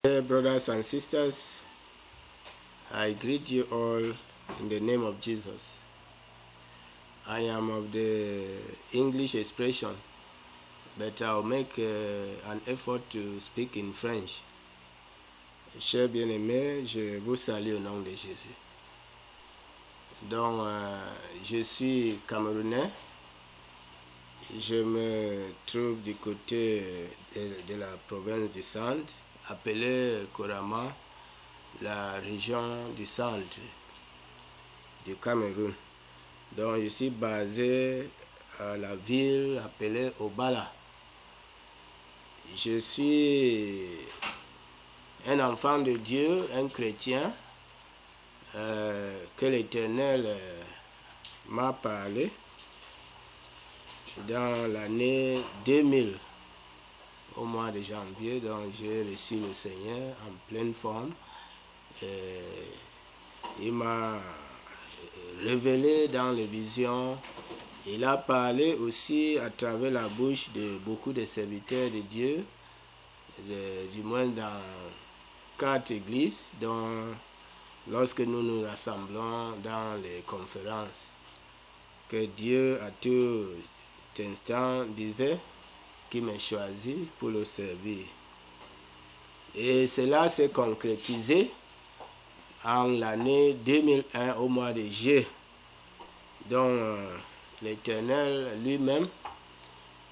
Dear brothers and sisters, I greet you all in the name of Jesus. I am of the English expression, but I'll make an effort to speak in French. Chers bien-aimés, je vous salue au nom de Jésus. Donc, je suis camerounais. Je me trouve du côté de la province du Centre, appelée couramment la région du Centre du Cameroun. Donc, je suis basé à la ville appelée Obala. Je suis un enfant de Dieu, un chrétien, que l'Éternel m'a parlé dans l'année 2000, au mois de janvier. Donc j'ai reçu le Seigneur en pleine forme. Il m'a révélé dans les visions. Il a parlé aussi à travers la bouche de beaucoup de serviteurs de Dieu, du moins dans 4 églises, dont lorsque nous nous rassemblons dans les conférences, que Dieu à tout instant disait qu'il m'a choisi pour le servir. Et cela s'est concrétisé en l'année 2001 au mois de juillet, dont l'Éternel lui-même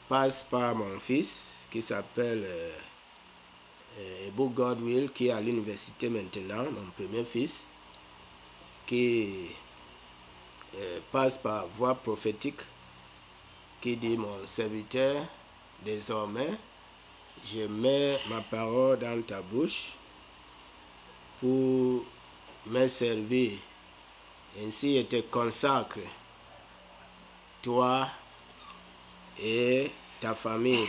passe par mon fils qui s'appelle Ebo Godwill, qui est à l'université maintenant, mon premier fils, qui passe par voie prophétique, qui dit: mon serviteur, désormais, je mets ma parole dans ta bouche pour me servir. Ainsi, je te consacre, toi et ta famille,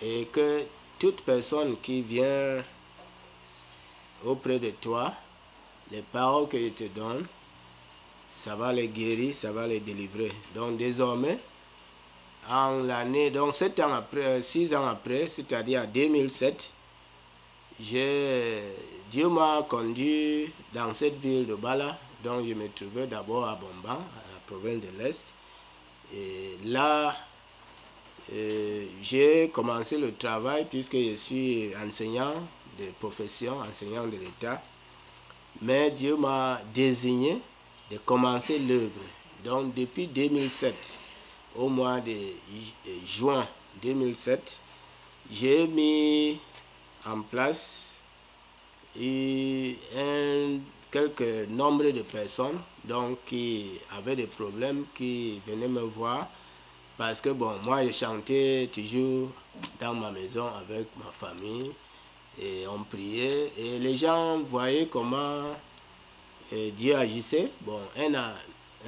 et que toute personne qui vient auprès de toi, les paroles que je te donne, ça va les guérir, ça va les délivrer. Donc désormais, en l'année, donc 7 ans après, 6 ans après, c'est-à-dire en 2007, Dieu m'a conduit dans cette ville de Bala, dont je me trouvais d'abord à Bomban, à la province de l'Est. Et là, j'ai commencé le travail puisque je suis enseignant de profession, enseignant de l'État. Mais Dieu m'a désigné de commencer l'œuvre. Donc depuis 2007, au mois de juin 2007, j'ai mis en place quelques nombre de personnes donc, qui avaient des problèmes, qui venaient me voir. Parce que bon, moi je chantais toujours dans ma maison avec ma famille et on priait et les gens voyaient comment Dieu agissait. Bon, un à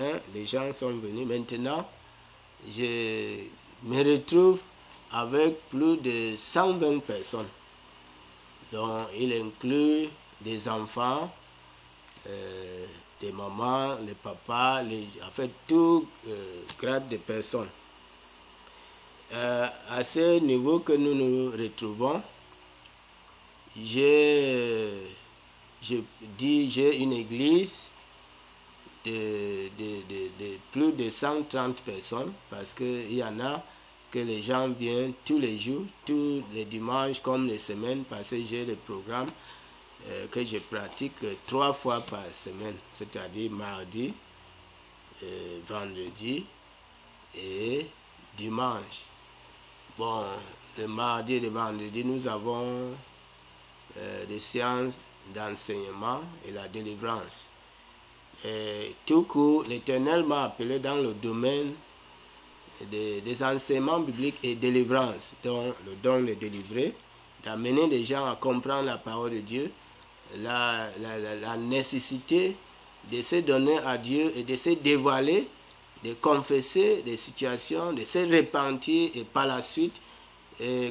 un, les gens sont venus. Maintenant, je me retrouve avec plus de 120 personnes. Donc, il inclut des enfants, des mamans, les papas, en fait, tout grade de personnes. À ce niveau que nous nous retrouvons, j'ai une église de plus de 130 personnes, parce qu'il y en a que les gens viennent tous les jours, tous les dimanches comme les semaines, parce que j'ai le programme que je pratique 3 fois par semaine, c'est-à-dire mardi, vendredi et dimanche. Bon, le mardi et le vendredi, nous avons des séances d'enseignement et la délivrance. Et tout court, l'Éternel m'a appelé dans le domaine des enseignements bibliques et délivrance, dont le don de délivrer, d'amener les gens à comprendre la parole de Dieu, la nécessité de se donner à Dieu et de se dévoiler, de confesser des situations, de se repentir et par la suite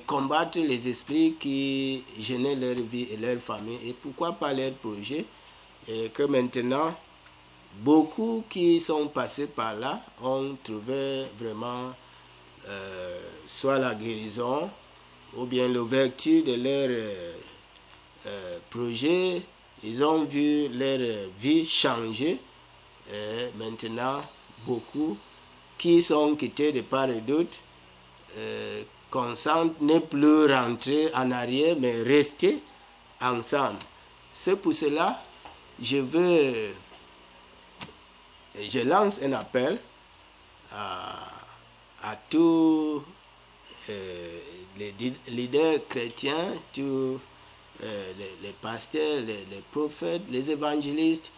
combattre les esprits qui gênaient leur vie et leur famille, et pourquoi pas leur projet, et que maintenant beaucoup qui sont passés par là ont trouvé vraiment soit la guérison ou bien l'ouverture de leur projets, ils ont vu leur vie changer. Maintenant, beaucoup qui sont quittés de part et d'autre consentent ne plus rentrer en arrière, mais rester ensemble. C'est pour cela je lance un appel à tous les leaders chrétiens, tous les pasteurs, les prophètes, les évangélistes,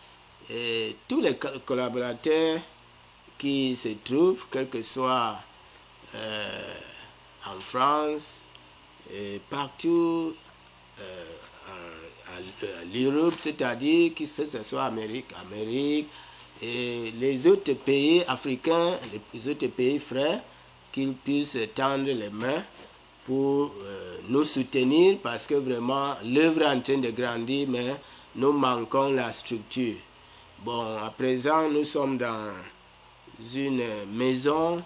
et tous les collaborateurs qui se trouvent, quel que soit en France, et partout à l'Europe, c'est-à-dire que ce soit Amérique, et les autres pays africains, les autres pays frères, qu'ils puissent tendre les mains pour nous soutenir, parce que vraiment l'œuvre est en train de grandir, mais nous manquons la structure. Bon, à présent, nous sommes dans une maison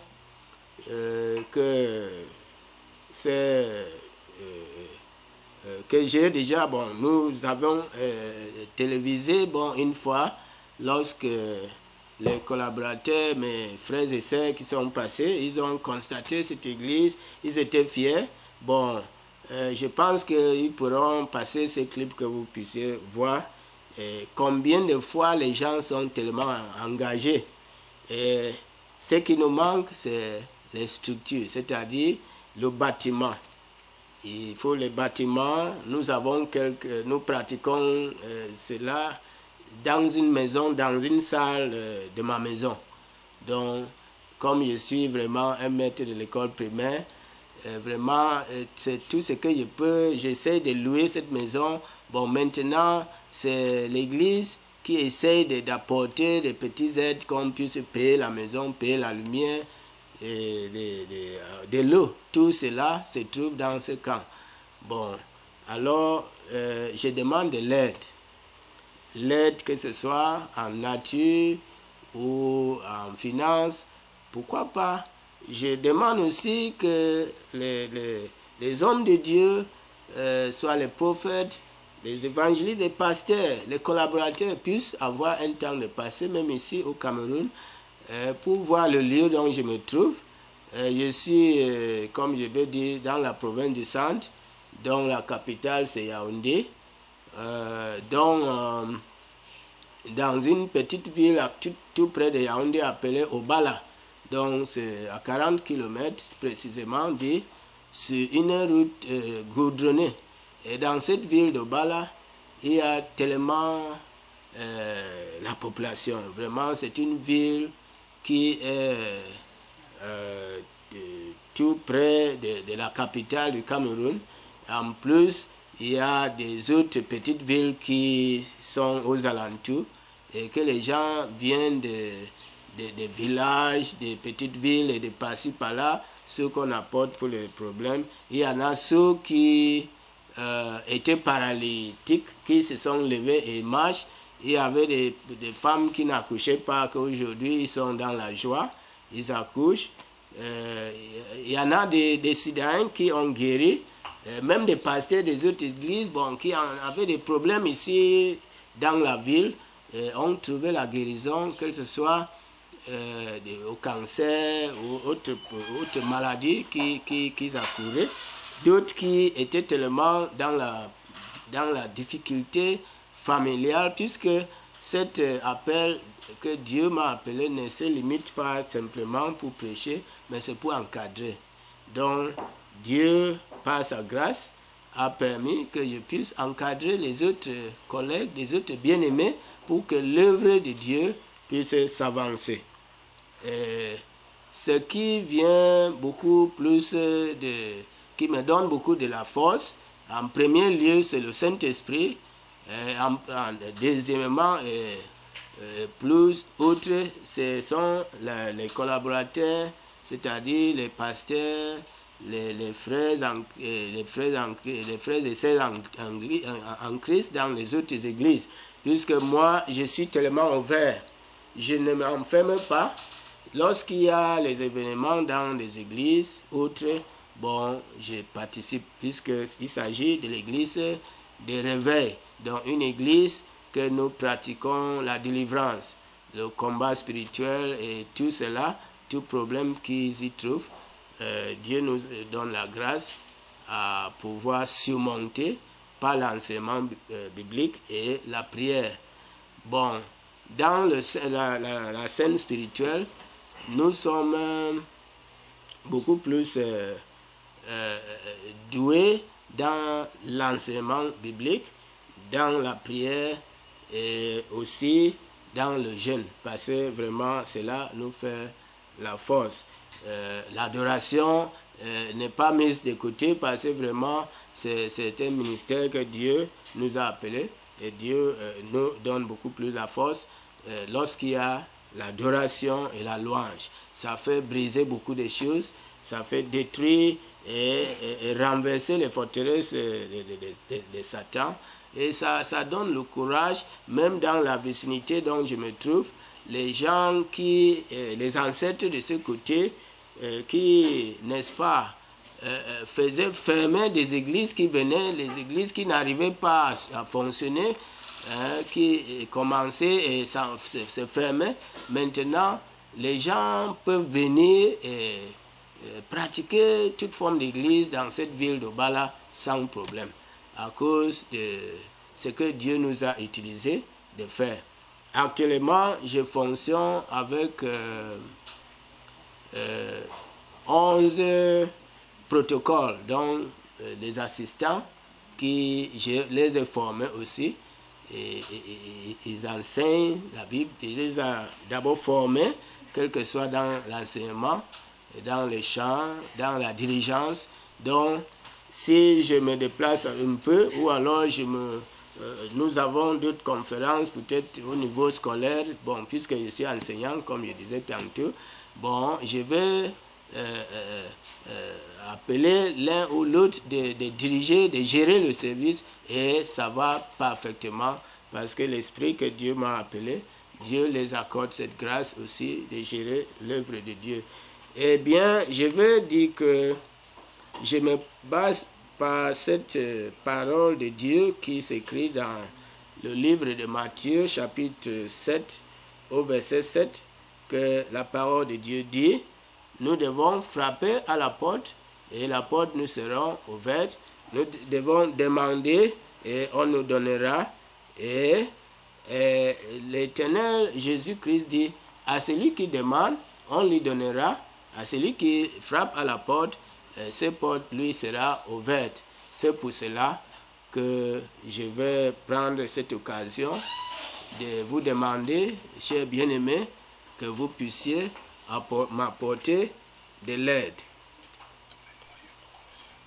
que j'ai déjà, bon, nous avons télévisé, bon, une fois, lorsque les collaborateurs, mes frères et sœurs qui sont passés, ils ont constaté cette église, ils étaient fiers. Bon, je pense qu'ils pourront passer ces clips que vous puissiez voir. Et combien de fois les gens sont tellement engagés. Et ce qui nous manque, c'est les structures, c'est-à-dire le bâtiment. Il faut les bâtiments. Nous pratiquons cela dans une maison, dans une salle de ma maison. Donc, comme je suis vraiment un maître de l'école primaire, vraiment, c'est tout ce que je peux. J'essaie de louer cette maison. Bon, maintenant, c'est l'église qui essaie d'apporter des petites aides qu'on puisse payer la maison, payer la lumière, et de l'eau. Tout cela se trouve dans ce camp. Bon, alors, je demande de l'aide. L'aide, que ce soit en nature ou en finance, pourquoi pas. Je demande aussi que les hommes de Dieu, soit les prophètes, les évangélistes, les pasteurs, les collaborateurs puissent avoir un temps de passer, même ici au Cameroun, pour voir le lieu dont je me trouve. Je suis, comme je vais dire, dans la province du Centre, dont la capitale c'est Yaoundé, dans une petite ville tout près de Yaoundé appelée Obala. Donc c'est à 40 km précisément sur une route goudronnée. Et dans cette ville d'Obala, il y a tellement la population. Vraiment, c'est une ville qui est tout près de la capitale du Cameroun. En plus, il y a des autres petites villes qui sont aux alentours et que les gens viennent des villages, des petites villes et de par-ci par-là, ceux qu'on apporte pour les problèmes. Il y en a ceux qui étaient paralytiques, qui se sont levés et marchent. Il y avait des femmes qui n'accouchaient pas, qu'aujourd'hui ils sont dans la joie, ils accouchent. Il y en a des citoyens qui ont guéri, même des pasteurs des autres églises, bon, qui avaient des problèmes ici dans la ville, ont trouvé la guérison, que ce soit au cancer ou autres maladies qu'ils accouraient. D'autres qui étaient tellement dans la difficulté familiale, puisque cet appel que Dieu m'a appelé ne se limite pas simplement pour prêcher, mais c'est pour encadrer. Donc, Dieu, par sa grâce, a permis que je puisse encadrer les autres collègues, les autres bien-aimés, pour que l'œuvre de Dieu puisse s'avancer. Ce qui vient beaucoup plus qui me donne beaucoup de la force, en premier lieu, c'est le Saint-Esprit. Deuxièmement, plus outre, ce sont les collaborateurs, c'est-à-dire les pasteurs, les frères et sœurs en Christ dans les autres églises. Puisque moi, je suis tellement ouvert, je ne m'enferme pas. Lorsqu'il y a les événements dans les églises autres, bon, je participe, puisqu'il s'agit de l'église de réveil. dans une église que nous pratiquons la délivrance, le combat spirituel et tout cela, tout problème qu'ils y trouvent. Dieu nous donne la grâce à pouvoir surmonter par l'enseignement biblique et la prière. Bon, dans la scène spirituelle, nous sommes beaucoup plus doués dans l'enseignement biblique, dans la prière et aussi dans le jeûne, parce que vraiment cela nous fait la force. L'adoration n'est pas mise de côté parce que vraiment c'est un ministère que Dieu nous a appelé et Dieu nous donne beaucoup plus la force lorsqu'il y a l'adoration et la louange. Ça fait briser beaucoup de choses, ça fait détruire et renverser les forteresses de Satan. Et ça donne le courage, même dans la vicinité dont je me trouve, les gens les ancêtres de ce côté, qui, n'est-ce pas, faisaient fermer des églises qui venaient, les églises qui n'arrivaient pas à fonctionner, qui commençaient et se fermaient. Maintenant, les gens peuvent venir et pratiquer toute forme d'église dans cette ville de Bala sans problème, à cause de ce que Dieu nous a utilisé de faire. Actuellement, je fonctionne avec 11 protocoles, dont des assistants qui je les ai formés aussi. Et ils enseignent la Bible. Je les ai d'abord formés, quel que soit dans l'enseignement, dans les chants, dans la diligence. Donc, si je me déplace un peu, ou alors nous avons d'autres conférences, peut-être au niveau scolaire, bon, puisque je suis enseignant, comme je disais tantôt, bon, je vais appeler l'un ou l'autre de diriger, de gérer le service, et ça va parfaitement, parce que l'esprit que Dieu m'a appelé, Dieu les accorde cette grâce aussi de gérer l'œuvre de Dieu. Eh bien, je veux dire que je me base par cette parole de Dieu qui s'écrit dans le livre de Matthieu, chapitre 7, au verset 7, que la parole de Dieu dit: nous devons frapper à la porte et la porte nous sera ouverte. Nous devons demander et on nous donnera. Et l'Éternel Jésus-Christ dit: à celui qui demande, on lui donnera. À celui qui frappe à la porte, cette porte lui sera ouverte. C'est pour cela que je vais prendre cette occasion de vous demander, chers bien-aimés, que vous puissiez m'apporter de l'aide.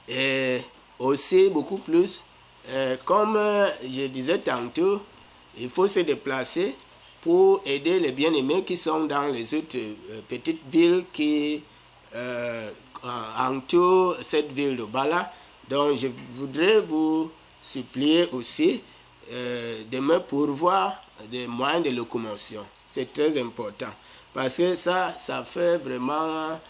Et aussi, beaucoup plus, comme je disais tantôt, il faut se déplacer pour aider les bien-aimés qui sont dans les autres petites villes qui entourent cette ville de Bala. Donc, je voudrais vous supplier aussi de me pourvoir des moyens de locomotion. C'est très important. Parce que ça fait vraiment...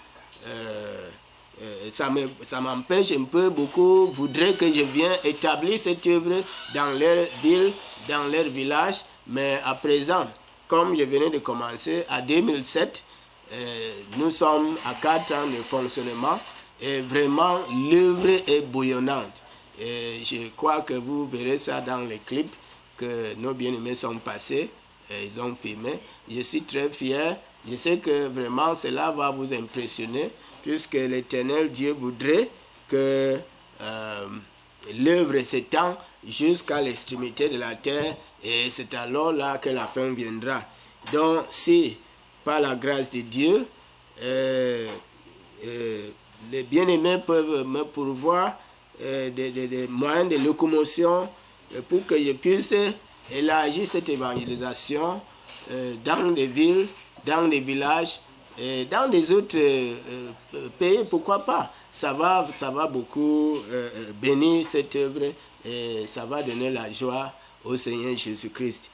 ça m'empêche un peu. Beaucoup voudraient que je vienne établir cette œuvre dans leur ville, dans leur village. Mais à présent, comme je venais de commencer, à 2007, nous sommes à 4 ans de fonctionnement. Et vraiment, l'œuvre est bouillonnante. Et je crois que vous verrez ça dans les clips que nos bien-aimés sont passés. Ils ont filmé. Je suis très fier. Je sais que vraiment cela va vous impressionner, puisque l'Éternel Dieu voudrait que l'œuvre s'étend jusqu'à l'extrémité de la terre, et c'est alors là que la fin viendra. Donc, si par la grâce de Dieu, les bien-aimés peuvent me pourvoir des moyens de locomotion pour que je puisse élargir cette évangélisation dans des villes, dans des villages, et dans des autres pays, pourquoi pas. Ça va beaucoup bénir cette œuvre et ça va donner la joie au Seigneur Jésus-Christ.